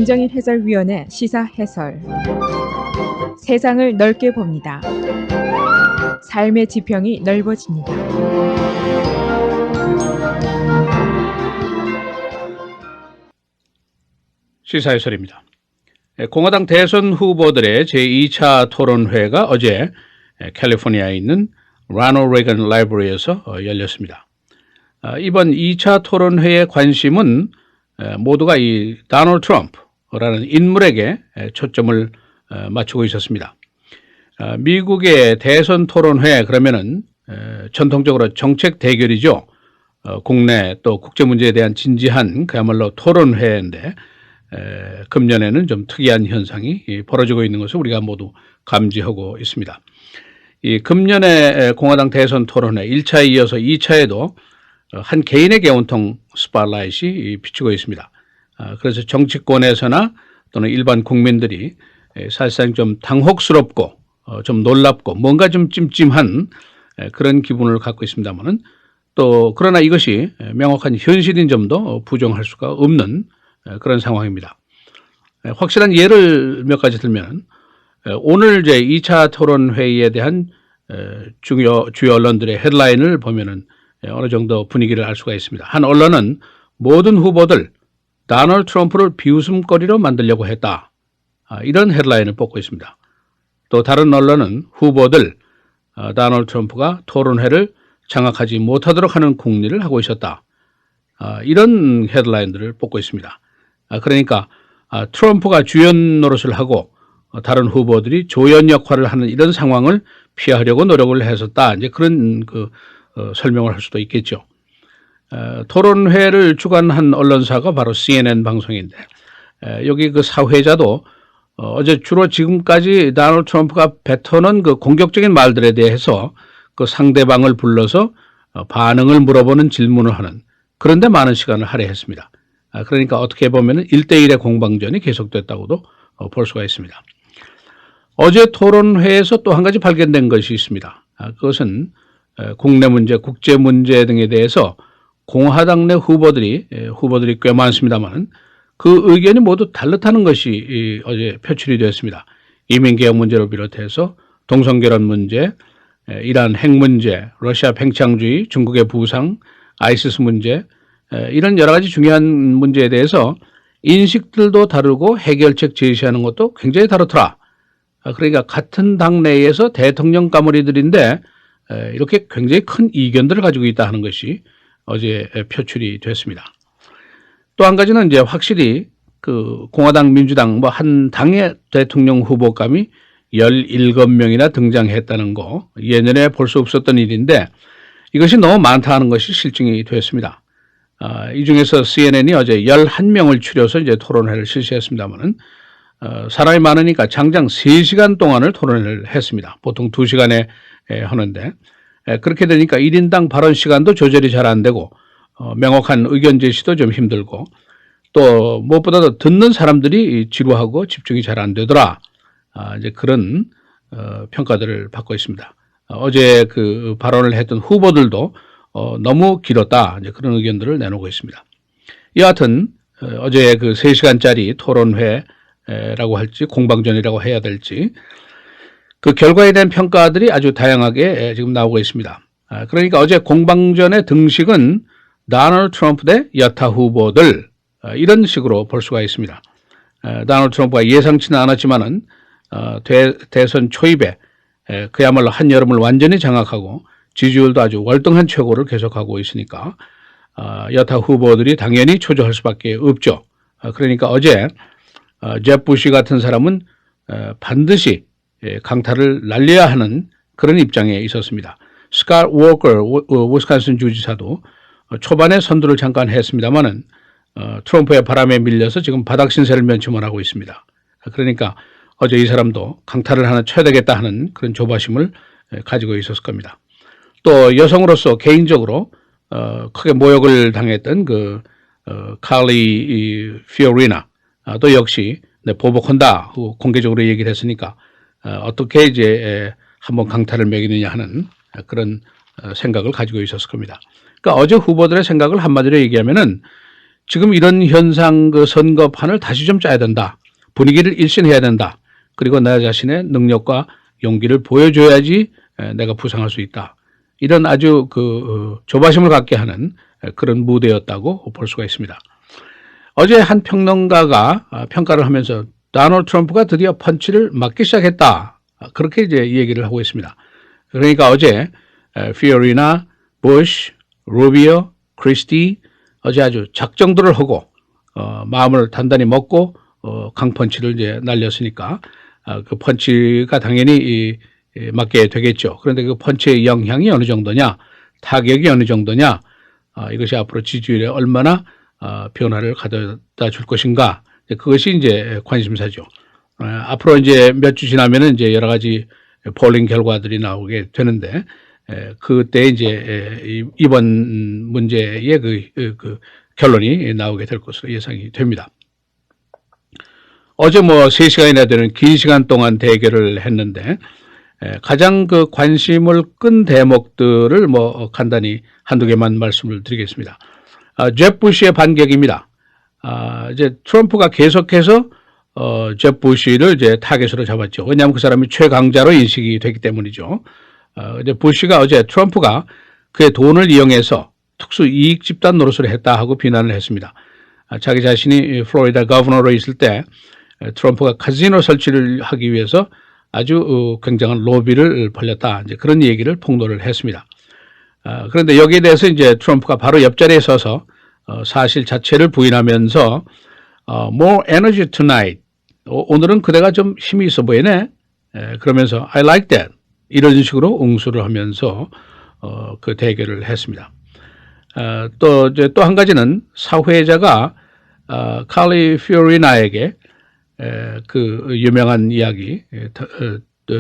김정일 해설위원의 시사 해설. 세상을 넓게 봅니다. 삶의 지평이 넓어집니다. 시사 해설입니다. 공화당 대선 후보들의 제2차 토론회가 어제 캘리포니아에 있는 라널드 레이건 라이브러리에서 열렸습니다. 이번 2차 토론회의 관심은 모두가 이 도널드 트럼프라는 인물에게 초점을 맞추고 있었습니다. 미국의 대선 토론회 그러면은 전통적으로 정책 대결이죠. 국내 또 국제 문제에 대한 진지한 그야말로 토론회인데 금년에는 좀 특이한 현상이 벌어지고 있는 것을 우리가 모두 감지하고 있습니다. 이 금년의 공화당 대선 토론회 1차에 이어서 2차에도 한 개인에게 온통 스팟라이트이 비추고 있습니다. 그래서 정치권에서나 또는 일반 국민들이 사실상 좀 당혹스럽고 좀 놀랍고 뭔가 좀 찜찜한 그런 기분을 갖고 있습니다만은 또 그러나 이것이 명확한 현실인 점도 부정할 수가 없는 그런 상황입니다. 확실한 예를 몇 가지 들면 오늘 이제 2차 토론회의에 대한 주요 언론들의 헤드라인을 보면은 어느 정도 분위기를 알 수가 있습니다. 한 언론은 모든 후보들 도널드 트럼프를 비웃음거리로 만들려고 했다. 이런 헤드라인을 뽑고 있습니다. 또 다른 언론은 후보들 도널드 트럼프가 토론회를 장악하지 못하도록 하는 궁리를 하고 있었다. 이런 헤드라인들을 뽑고 있습니다. 그러니까 트럼프가 주연 노릇을 하고 다른 후보들이 조연 역할을 하는 이런 상황을 피하려고 노력을 했었다. 이제 그런 설명을 할 수도 있겠죠. 토론회를 주관한 언론사가 바로 CNN 방송인데 여기 그 사회자도 어제 주로 지금까지 도널드 트럼프가 뱉어놓은 그 공격적인 말들에 대해서 그 상대방을 불러서 반응을 물어보는 질문을 하는 그런데 많은 시간을 할애했습니다. 그러니까 어떻게 보면 1대1의 공방전이 계속됐다고도 볼 수가 있습니다. 어제 토론회에서 또 한 가지 발견된 것이 있습니다. 그것은 국내 문제, 국제 문제 등에 대해서 공화당 내 후보들이 꽤 많습니다만 그 의견이 모두 다르다는 것이 어제 표출이 되었습니다. 이민개혁 문제를 비롯해서 동성결혼 문제, 이란 핵 문제, 러시아 팽창주의, 중국의 부상, 아이시스 문제 이런 여러 가지 중요한 문제에 대해서 인식들도 다르고 해결책 제시하는 것도 굉장히 다르더라. 그러니까 같은 당내에서 대통령 까무리들인데 이렇게 굉장히 큰 이견들을 가지고 있다 하는 것이 어제 표출이 됐습니다. 또 한 가지는 이제 확실히 그 공화당 민주당 뭐 한 당의 대통령 후보감이 17명이나 등장했다는 거 예년에 볼 수 없었던 일인데 이것이 너무 많다 하는 것이 실증이 됐습니다. 이 중에서 CNN이 어제 11명을 추려서 이제 토론회를 실시했습니다만은 사람이 많으니까 장장 3시간 동안을 토론회를 했습니다. 보통 2시간에 하는데 그렇게 되니까 1인당 발언 시간도 조절이 잘 안 되고 명확한 의견 제시도 좀 힘들고 또 무엇보다도 듣는 사람들이 지루하고 집중이 잘 안 되더라. 이제 그런 평가들을 받고 있습니다. 어제 그 발언을 했던 후보들도 너무 길었다. 이제 그런 의견들을 내놓고 있습니다. 여하튼 어제 그 3시간짜리 토론회라고 할지 공방전이라고 해야 될지 그 결과에 대한 평가들이 아주 다양하게 지금 나오고 있습니다. 그러니까 어제 공방전의 등식은 도널드 트럼프 대 여타 후보들 이런 식으로 볼 수가 있습니다. 도널드 트럼프가 예상치는 않았지만은 대선 초입에 그야말로 한여름을 완전히 장악하고 지지율도 아주 월등한 최고를 계속하고 있으니까 여타 후보들이 당연히 초조할 수밖에 없죠. 그러니까 어제 제프 부시 같은 사람은 반드시 강타를 날려야 하는 그런 입장에 있었습니다. 스캇 워커 위스콘신 주지사도 초반에 선두를 잠깐 했습니다만은 트럼프의 바람에 밀려서 지금 바닥 신세를 면치만 하고 있습니다. 그러니까 어제 이 사람도 강타를 하나 쳐야 되겠다 하는 그런 조바심을 가지고 있었을 겁니다. 또 여성으로서 개인적으로 크게 모욕을 당했던 그 칼리 피오리나 또 역시 보복한다 공개적으로 얘기를 했으니까 어떻게 이제 한번 강타를 매기느냐 하는 그런 생각을 가지고 있었을 겁니다. 그러니까 어제 후보들의 생각을 한마디로 얘기하면은 지금 이런 현상 그 선거판을 다시 좀 짜야 된다. 분위기를 일신해야 된다. 그리고 나 자신의 능력과 용기를 보여줘야지 내가 부상할 수 있다. 이런 아주 조바심을 갖게 하는 그런 무대였다고 볼 수가 있습니다. 어제 한 평론가가 평가를 하면서 도널드 트럼프가 드디어 펀치를 맞기 시작했다. 그렇게 이제 얘기를 하고 있습니다. 그러니까 어제 피오리나, 부시, 루비오, 크리스티 어제 아주 작정들을 하고 마음을 단단히 먹고 강펀치를 이제 날렸으니까 그 펀치가 당연히 맞게 되겠죠. 그런데 그 펀치의 영향이 어느 정도냐, 타격이 어느 정도냐, 이것이 앞으로 지지율에 얼마나 변화를 가져다 줄 것인가, 그것이 이제 관심사죠. 앞으로 이제 몇 주 지나면은 이제 여러 가지 폴링 결과들이 나오게 되는데, 그때 이제 이번 문제의 그 결론이 나오게 될 것으로 예상이 됩니다. 어제 뭐 3시간이나 되는 긴 시간 동안 대결을 했는데, 가장 그 관심을 끈 대목들을 뭐 간단히 한두 개만 말씀을 드리겠습니다. 잽 부시의 반격입니다. 이제 트럼프가 계속해서 잽 부시를 이제 타겟으로 잡았죠. 왜냐하면 그 사람이 최강자로 인식이 됐기 때문이죠. 이제 부시가 어제 트럼프가 그의 돈을 이용해서 특수 이익 집단 노릇을 했다 하고 비난을 했습니다. 자기 자신이 플로리다 거버너로 있을 때 트럼프가 카지노 설치를 하기 위해서 아주 굉장한 로비를 벌였다. 이제 그런 얘기를 폭로를 했습니다. 그런데 여기에 대해서 이제 트럼프가 바로 옆자리에 서서 사실 자체를 부인하면서 more energy tonight. 오늘은 그대가 좀 힘이 있어 보이네. 그러면서 I like that. 이런 식으로 응수를 하면서 그 대결을 했습니다. 또 한 가지는 사회자가 칼리 피오리나에게 그 유명한 이야기,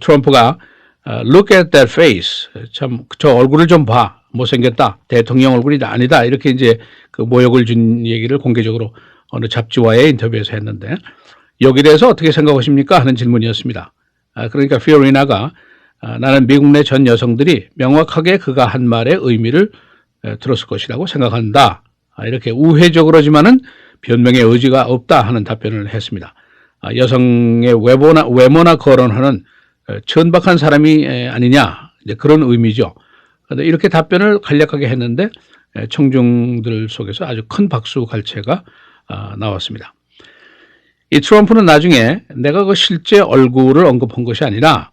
트럼프가 look at that face, 참 저 얼굴을 좀 봐, 못생겼다, 대통령 얼굴이 아니다, 이렇게 이제 그 모욕을 준 얘기를 공개적으로 어느 잡지와의 인터뷰에서 했는데, 여기에 대해서 어떻게 생각하십니까 하는 질문이었습니다. 그러니까 피오리나가 나는 미국 내 전 여성들이 명확하게 그가 한 말의 의미를 들었을 것이라고 생각한다, 이렇게 우회적으로지만은 변명의 의지가 없다 하는 답변을 했습니다. 여성의 외모나 거론하는 천박한 사람이 아니냐, 이제 그런 의미죠. 그런데 이렇게 답변을 간략하게 했는데 청중들 속에서 아주 큰 박수 갈채가 나왔습니다. 이 트럼프는 나중에 내가 그 실제 얼굴을 언급한 것이 아니라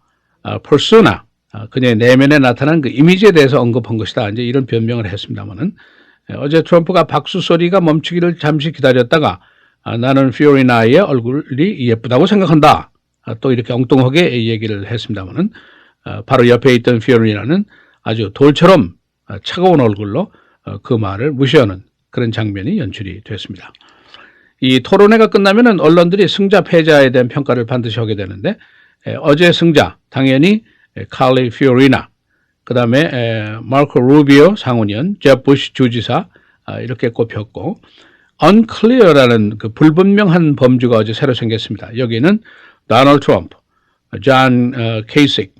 퍼소나, 그녀의 내면에 나타난 그 이미지에 대해서 언급한 것이다, 이제 이런 변명을 했습니다만은, 어제 트럼프가 박수 소리가 멈추기를 잠시 기다렸다가 나는 피오리나의 얼굴이 예쁘다고 생각한다, 또 이렇게 엉뚱하게 얘기를 했습니다만은, 바로 옆에 있던 피오리나는 아주 돌처럼 차가운 얼굴로 그 말을 무시하는 그런 장면이 연출이 됐습니다. 이 토론회가 끝나면은 언론들이 승자 패자에 대한 평가를 반드시 하게 되는데, 어제 승자 당연히 칼리 피오리나, 그 다음에 마르코 루비오 상원의원, 잽 부시 주지사, 이렇게 꼽혔고, unclear라는 그 불분명한 범주가 어제 새로 생겼습니다. 여기는 도널드 트럼프, 존 케이식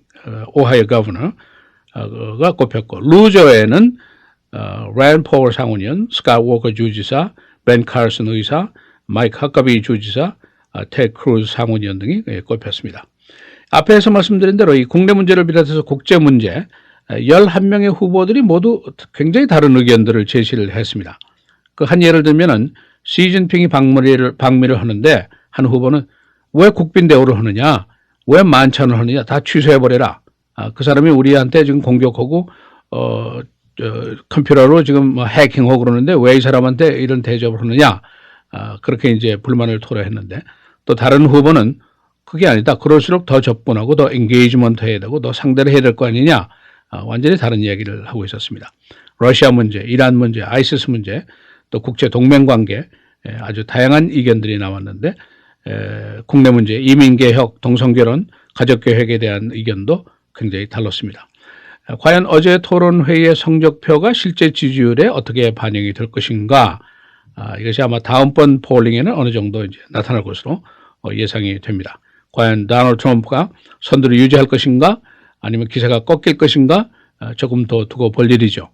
오하이오 거버너가 꼽혔고, 루저에는 랜드 포월 상원의원, 스캇 워커 주지사, 벤 칼슨 의사, 마이크 허커비 주지사, 테드 크루즈 상원의원 등이 꼽혔습니다. 앞에서 말씀드린 대로 이 국내 문제를 비롯해서 국제 문제 11명의 후보들이 모두 굉장히 다른 의견들을 제시를 했습니다. 그 한 예를 들면은 시진핑이 방미를 하는데 한 후보는 왜 국빈 대우를 하느냐, 왜 만찬을 하느냐, 다 취소해버려라. 그 사람이 우리한테 지금 공격하고 컴퓨터로 지금 해킹하고 그러는데 왜 이 사람한테 이런 대접을 하느냐, 그렇게 이제 불만을 토로했는데, 또 다른 후보는 그게 아니다, 그럴수록 더 접근하고 더 엔게이지먼트 해야 되고 더 상대를 해야 될 거 아니냐, 완전히 다른 이야기를 하고 있었습니다. 러시아 문제, 이란 문제, 아이시스 문제, 또 국제 동맹 관계, 아주 다양한 의견들이 나왔는데, 국내 문제, 이민개혁, 동성결혼, 가족계획에 대한 의견도 굉장히 달랐습니다. 과연 어제 토론회의 성적표가 실제 지지율에 어떻게 반영이 될 것인가, 이것이 아마 다음번 폴링에는 어느 정도 이제 나타날 것으로 예상이 됩니다. 과연 도널드 트럼프가 선두를 유지할 것인가, 아니면 기세가 꺾일 것인가, 조금 더 두고 볼 일이죠.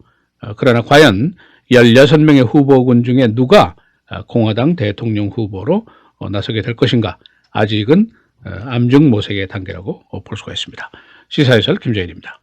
그러나 과연 16명의 후보군 중에 누가 공화당 대통령 후보로 나서게 될 것인가 아직은 암중모색의 단계라고 볼 수가 있습니다. 시사해설 김재일입니다.